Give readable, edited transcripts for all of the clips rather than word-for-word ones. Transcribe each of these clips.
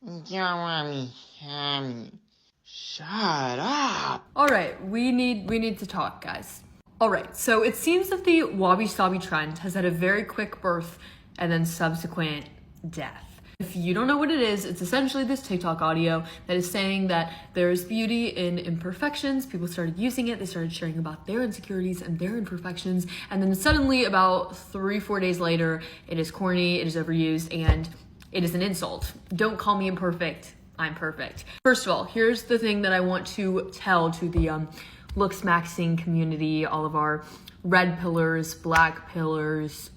Mommy. Shut up. All right, we need to talk, guys. All right, so it seems that the wabi-sabi trend has had a very quick birth and then subsequent death. If you don't know what it is, it's essentially this TikTok audio that is saying that there's beauty in imperfections. People started using it, they started sharing about their insecurities and their imperfections, and then suddenly about 3-4 days later, it is corny, it is overused, and it is an insult. Don't call me imperfect, I'm perfect. First of all, here's the thing that I want to tell to the looks maxing community, all of our red pillars, black pillars,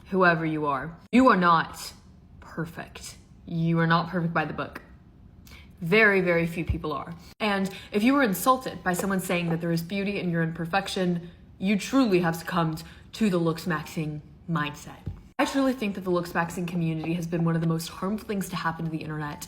whoever you are. You are not perfect. You are not perfect by the book. Very, very few people are. And if you were insulted by someone saying that there is beauty in your imperfection, you truly have succumbed to the looks maxing mindset. I truly think that the looks maxing community has been one of the most harmful things to happen to the internet,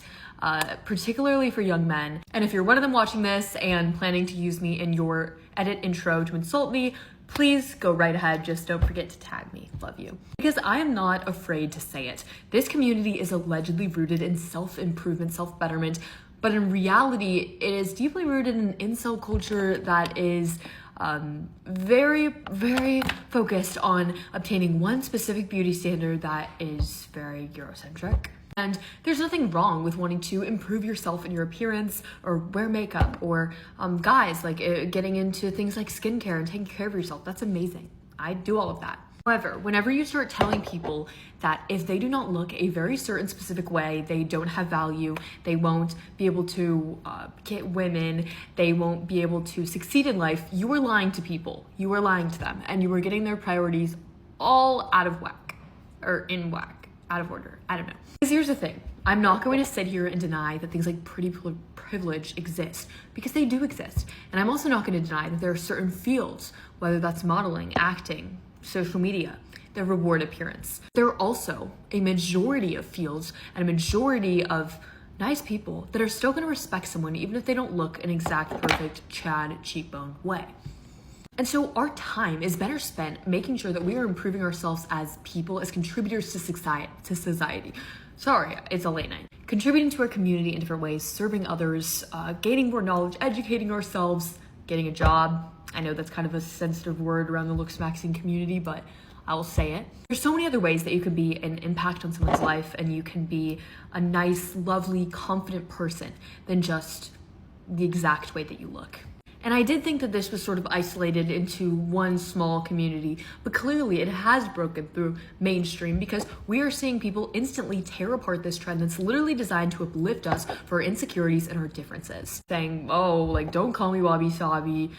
particularly for young men. And if you're one of them watching this and planning to use me in your edit intro to insult me, please go right ahead, just don't forget to tag me. Love you. Because I am not afraid to say it. This community is allegedly rooted in self-improvement, self-betterment, but in reality, it is deeply rooted in incel culture that is very, very focused on obtaining one specific beauty standard that is very Eurocentric. And there's nothing wrong with wanting to improve yourself and your appearance or wear makeup, or guys, like getting into things like skincare and taking care of yourself. That's amazing. I do all of that. However, whenever you start telling people that if they do not look a very certain specific way, they don't have value, they won't be able to get women, they won't be able to succeed in life, you are lying to people. You are lying to them, and you are getting their priorities all out of whack, or in whack, out of order. I don't know. Because here's the thing. I'm not going to sit here and deny that things like pretty privilege exist, because they do exist. And I'm also not going to deny that there are certain fields, whether that's modeling, acting, social media, that reward appearance. There are also a majority of fields and a majority of nice people that are still going to respect someone even if they don't look an exact perfect Chad cheekbone way. And so our time is better spent making sure that we are improving ourselves as people, as contributors to society. Sorry, it's a late night. Contributing to our community in different ways, serving others, gaining more knowledge, educating ourselves, getting a job. I know that's kind of a sensitive word around the looks maxing community, but I will say it. There's so many other ways that you can be an impact on someone's life, and you can be a nice, lovely, confident person than just the exact way that you look. And I did think that this was sort of isolated into one small community, but clearly it has broken through mainstream, because we are seeing people instantly tear apart this trend that's literally designed to uplift us for our insecurities and our differences. Saying, oh, like, don't call me wabi-sabi.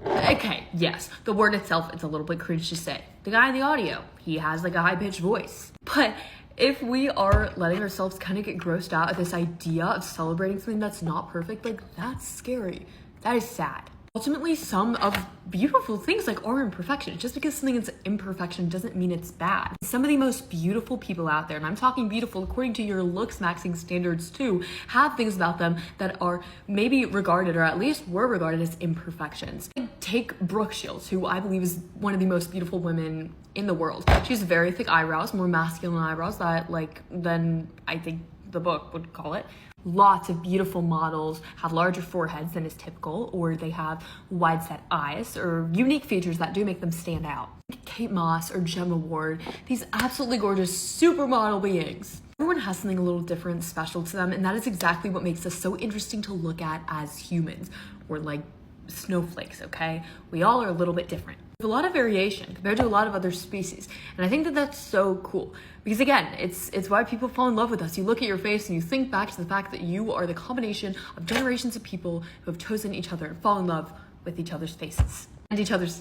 Okay, yes, the word itself, it's a little bit cringe to say. The guy in the audio, he has like a high-pitched voice. But if we are letting ourselves kind of get grossed out at this idea of celebrating something that's not perfect, like, that's scary. That is sad. Ultimately, some of beautiful things like are imperfection. Just because something is imperfection doesn't mean it's bad. Some of the most beautiful people out there, and I'm talking beautiful according to your looks maxing standards too, have things about them that are maybe regarded, or at least were regarded, as imperfections. Take Brooke Shields, who I believe is one of the most beautiful women in the world. She has very thick eyebrows, more masculine eyebrows than I think the book would call it. Lots of beautiful models have larger foreheads than is typical, or they have wide set eyes, or unique features that do make them stand out. Kate Moss or Gemma Ward, these absolutely gorgeous supermodel beings. Everyone has something a little different, special to them, and that is exactly what makes us so interesting to look at as humans. We're like snowflakes, okay? We all are a little bit different. There's a lot of variation compared to a lot of other species, and I think that that's so cool, because again, it's why people fall in love with us. You look at your face and you think back to the fact that you are the combination of generations of people who have chosen each other and fall in love with each other's faces and each other's,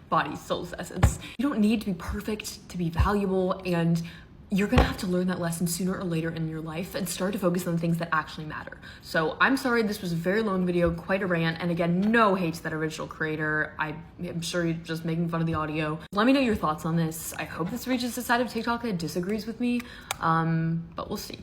bodies, souls, essence. You don't need to be perfect to be valuable, and you're gonna have to learn that lesson sooner or later in your life and start to focus on things that actually matter. So I'm sorry, this was a very long video, quite a rant, and again, no hate to that original creator. I'm sure you're just making fun of the audio. Let me know your thoughts on this. I hope this reaches the side of TikTok that disagrees with me, but we'll see.